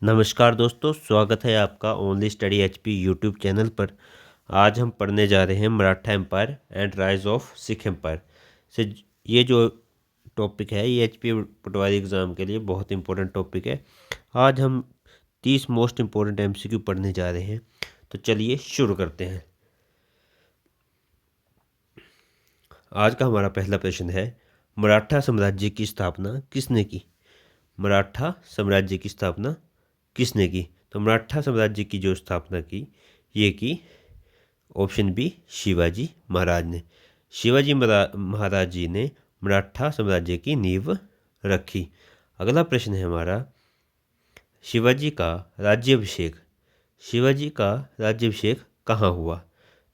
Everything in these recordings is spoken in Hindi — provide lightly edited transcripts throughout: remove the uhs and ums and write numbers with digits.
नमस्कार दोस्तों, स्वागत है आपका only study HP YouTube channel पर। आज हम पढ़ने जा रहे हैं Maratha empire and rise of Sikh empire से। ये जो टॉपिक है ये एचपी पटवारी एग्ज़ाम के लिए बहुत इंपॉर्टेंट टॉपिक है। आज हम 30 मोस्ट इम्पोर्टेंट एमसीक्यू पढ़ने जा रहे हैं, तो चलिए शुरू करते हैं। आज का हमारा पहला प्रश्न है, मराठा साम्राज्य की स्थापना किसने की? मराठा साम्राज्य की स्थापना किसने की? तो मराठा साम्राज्य की जो स्थापना की, ये की ऑप्शन बी शिवाजी महाराज ने। शिवाजी महाराज जी ने मराठा साम्राज्य की नींव रखी। अगला प्रश्न है हमारा, शिवाजी का राज्याभिषेक कहाँ हुआ?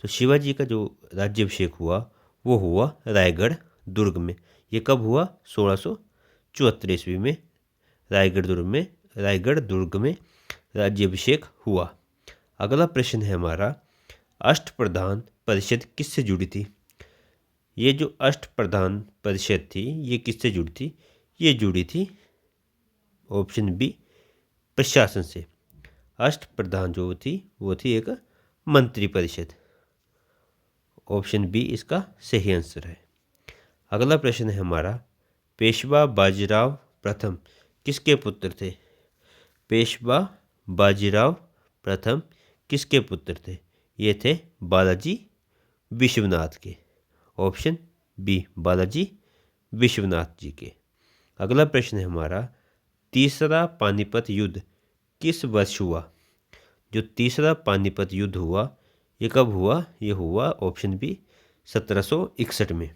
तो शिवाजी का जो राज्याभिषेक हुआ वो हुआ रायगढ़ दुर्ग में। ये कब हुआ? 1674 ईस्वी में रायगढ़ दुर्ग में राज्याभिषेक हुआ। अगला प्रश्न है हमारा, अष्टप्रधान परिषद किससे जुड़ी थी? ये जो अष्टप्रधान परिषद थी ये किससे जुड़ी थी? ये जुड़ी थी ऑप्शन बी प्रशासन से। अष्टप्रधान जो थी वो थी एक मंत्री परिषद। ऑप्शन बी इसका सही आंसर है। अगला प्रश्न है हमारा, पेशवा बाजीराव प्रथम किसके पुत्र थे? पेशवा बाजीराव प्रथम किसके पुत्र थे? ये थे बालाजी विश्वनाथ के। ऑप्शन बी बालाजी विश्वनाथ जी के। अगला प्रश्न है हमारा, तीसरा पानीपत युद्ध किस वर्ष हुआ? जो तीसरा पानीपत युद्ध हुआ ये कब हुआ? ये हुआ ऑप्शन बी 1761 में।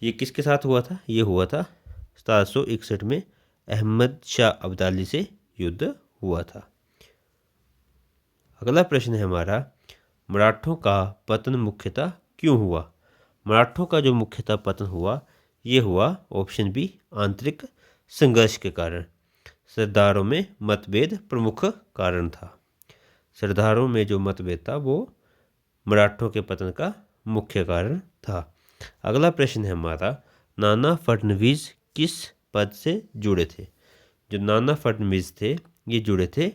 ये किसके साथ हुआ था? ये हुआ था 1761 में अहमद शाह अब्दाली से युद्ध हुआ था। अगला प्रश्न है हमारा, मराठों का पतन मुख्यतः क्यों हुआ? मराठों का जो मुख्यतः पतन हुआ ये हुआ ऑप्शन बी आंतरिक संघर्ष के कारण। सरदारों में मतभेद प्रमुख कारण था। सरदारों में जो मतभेद था वो मराठों के पतन का मुख्य कारण था। अगला प्रश्न है हमारा, नाना फडणवीस किस पद से जुड़े थे? जो नाना फडणवीस थे ये जुड़े थे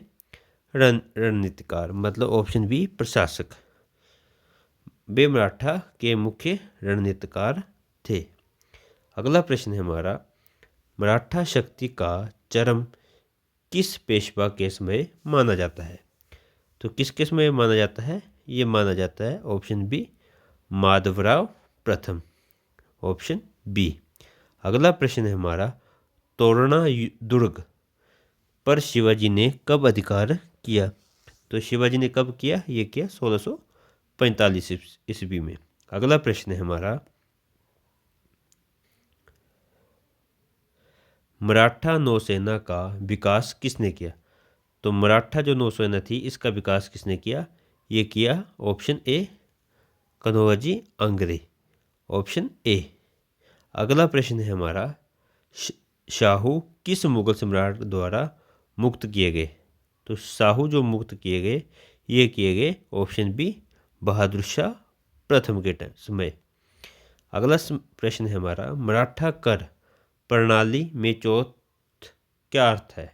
रणनीतिकार, मतलब ऑप्शन बी प्रशासक। वे मराठा के मुख्य रणनीतिकार थे। अगला प्रश्न है हमारा, मराठा शक्ति का चरम किस पेशवा के समय माना जाता है? तो किसके समय माना जाता है? ये माना जाता है ऑप्शन बी माधवराव प्रथम। Option B. अगला प्रश्न है हमारा, तोरणा दुर्ग पर शिवाजी ने कब अधिकार किया? तो शिवाजी ने कब किया? ये किया 1645 ईस्वी में। अगला प्रश्न है हमारा, मराठा नौसेना का विकास किसने किया? तो मराठा जो नौसेना थी इसका विकास किसने किया? ये किया option A Kanhoji Angre. Option A. अगला प्रश्न है हमारा, शाहू किस मुगल सम्राट द्वारा मुक्त किए गए? तो शाहू जो मुक्त किए गए ये किए गए ऑप्शन बी बहादुर शाह प्रथम के समय। अगला प्रश्न है हमारा, मराठा कर प्रणाली में चौथ क्या अर्थ है?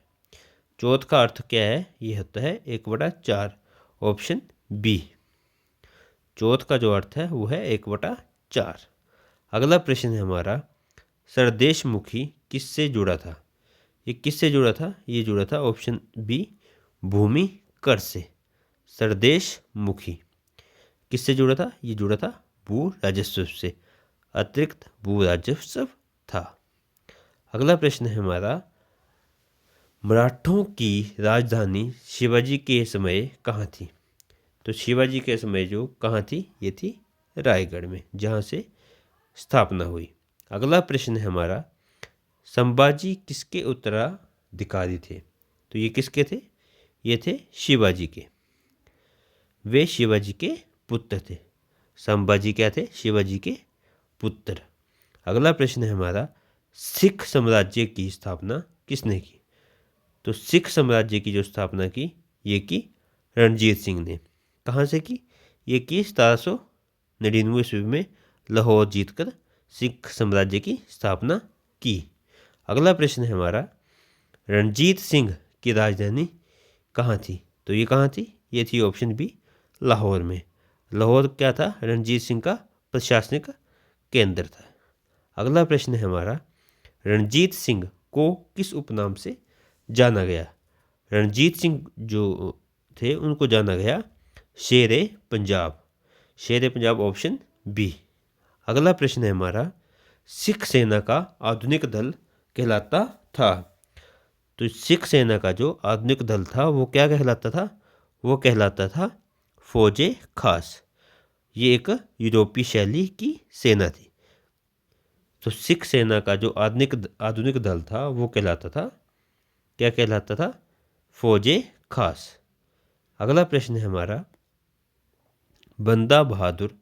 चौथ का अर्थ क्या है? ये होता है 1/4। Option B. चौथ का जो अर्थ है वो है 1/4। अगला प्रश्न है हमारा, सरदेशमुखी किससे जुड़ा था? ये किससे जुड़ा था? ये जुड़ा था ऑप्शन बी भूमि कर से। सरदेशमुखी किससे जुड़ा था? ये जुड़ा था भू राजस्व से, अतिरिक्त भू राजस्व था। अगला प्रश्न है हमारा, मराठों की राजधानी शिवाजी के समय कहाँ थी? तो शिवाजी के समय जो कहाँ थी? ये थी रायगढ़ में, जहाँ से स्थापना हुई। अगला प्रश्न है हमारा, संभाजी किसके उत्तराधिकारी थे? तो ये किसके थे? ये थे शिवाजी के। वे शिवाजी के पुत्र थे। संभाजी क्या थे? शिवाजी के पुत्र। अगला प्रश्न है हमारा, सिख साम्राज्य की स्थापना किसने की? तो सिख साम्राज्य की जो स्थापना की ये की रणजीत सिंह ने। कहाँ से की? ये की 1799 ईस्वी में लाहौर जीतकर सिख साम्राज्य की स्थापना की। अगला प्रश्न है हमारा, रणजीत सिंह की राजधानी कहाँ थी? तो ये कहाँ थी? ये थी ऑप्शन बी, लाहौर में। लाहौर क्या था? रणजीत सिंह का प्रशासनिक केंद्र था। अगला प्रश्न है हमारा, रणजीत सिंह को किस उपनाम से जाना गया? रणजीत सिंह जो थे उनको जाना गया शेरे पंजाब। शेरे पंजाब ऑप्शन बी। अगला प्रश्न है हमारा, सिख सेना का आधुनिक दल कहलाता था। तो सिख सेना का जो आधुनिक दल था वो क्या कहलाता था? वो कहलाता था फौजे खास। ये एक यूरोपीय शैली की सेना थी। तो सिख सेना का जो आधुनिक दल था वो कहलाता था, क्या कहलाता था? फौजे खास। अगला प्रश्न है हमारा, बंदा बहादुर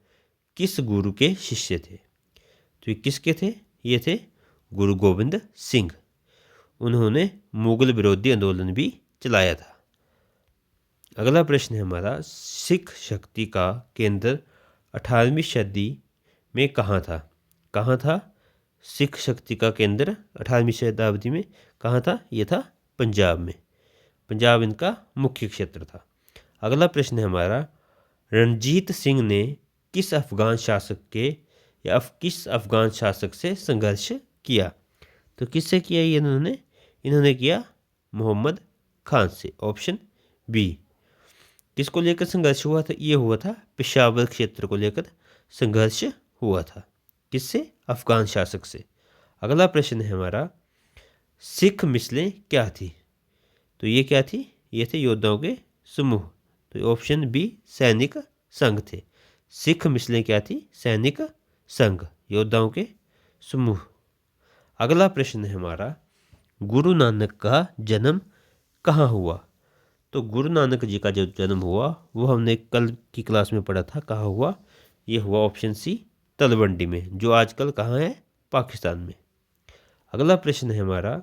किस गुरु के शिष्य थे? तो ये किसके थे? ये थे गुरु गोविंद सिंह। उन्होंने मुगल विरोधी आंदोलन भी चलाया था। अगला प्रश्न है हमारा, सिख शक्ति का केंद्र 18वीं सदी में कहाँ था? कहाँ था सिख शक्ति का केंद्र 18वीं शताब्दी में? कहाँ था? ये था पंजाब में। पंजाब इनका मुख्य क्षेत्र था। अगला प्रश्न है हमारा, रणजीत सिंह ने किस अफगान शासक के या किस अफगान शासक से संघर्ष किया? तो किससे किया ये इन्होंने किया मोहम्मद खान से। Option B. किसको लेकर संघर्ष हुआ था? ये हुआ था पेशावर क्षेत्र को लेकर संघर्ष हुआ था। किससे? अफगान शासक से। अगला प्रश्न है हमारा, सिख मिसलें क्या थी? तो ये क्या थी? ये थे योद्धाओं के समूह। तो ऑप्शन बी, सैनिक संघ थे। सिख मिसलें क्या थी? सैनिक संघ, योद्धाओं के समूह। अगला प्रश्न है हमारा, गुरु नानक का जन्म कहाँ हुआ? तो गुरु नानक जी का जो जन्म हुआ वो हमने कल की क्लास में पढ़ा था। कहाँ हुआ? ये हुआ ऑप्शन सी, तलवंडी में, जो आजकल कहाँ है? पाकिस्तान में। अगला प्रश्न है हमारा,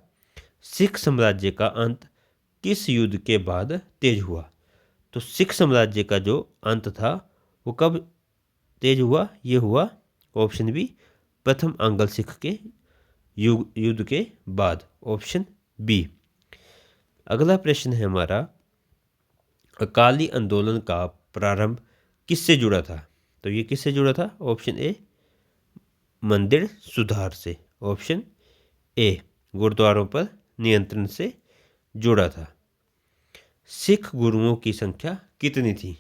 सिख साम्राज्य का अंत किस युद्ध के बाद तेज हुआ? तो सिख साम्राज्य का जो अंत था वो कब तेज हुआ? ये हुआ ऑप्शन बी, प्रथम आंग्ल सिख के युद्ध के बाद। Option B. अगला प्रश्न है हमारा, अकाली आंदोलन का प्रारंभ किससे जुड़ा था? तो ये किससे जुड़ा था? ऑप्शन ए, मंदिर सुधार से। ऑप्शन ए, गुरुद्वारों पर नियंत्रण से जुड़ा था। सिख गुरुओं की संख्या कितनी थी?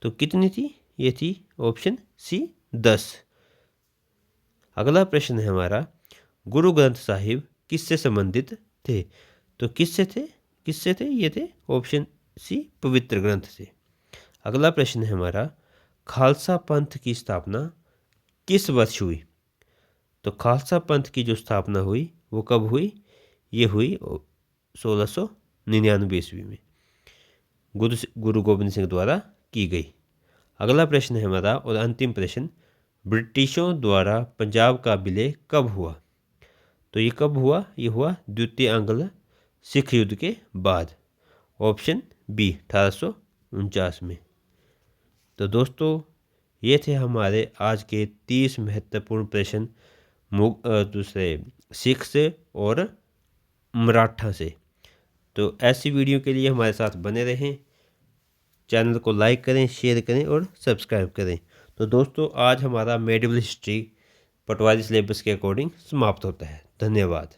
तो कितनी थी? ये थी ऑप्शन सी, 10। अगला प्रश्न है हमारा, गुरु ग्रंथ साहिब किससे संबंधित थे? तो किससे थे? किससे थे? ये थे ऑप्शन सी, पवित्र ग्रंथ से। अगला प्रश्न है हमारा, खालसा पंथ की स्थापना किस वर्ष हुई? तो खालसा पंथ की जो स्थापना हुई वो कब हुई? ये हुई 1699 ईस्वी में, गुरु गोविंद सिंह द्वारा की गई। अगला प्रश्न है हमारा और अंतिम प्रश्न, ब्रिटिशों द्वारा पंजाब का विलय कब हुआ? तो ये कब हुआ? ये हुआ द्वितीय आंग्ल सिख युद्ध के बाद। ऑप्शन बी, 1849 में। तो दोस्तों ये थे हमारे आज के 30 महत्वपूर्ण प्रश्न दूसरे सिख से और मराठा से। तो ऐसी वीडियो के लिए हमारे साथ बने रहें। चैनल को लाइक करें, शेयर करें और सब्सक्राइब करें। तो दोस्तों आज हमारा मेडिवल हिस्ट्री पटवारी सिलेबस के अकॉर्डिंग समाप्त होता है। धन्यवाद।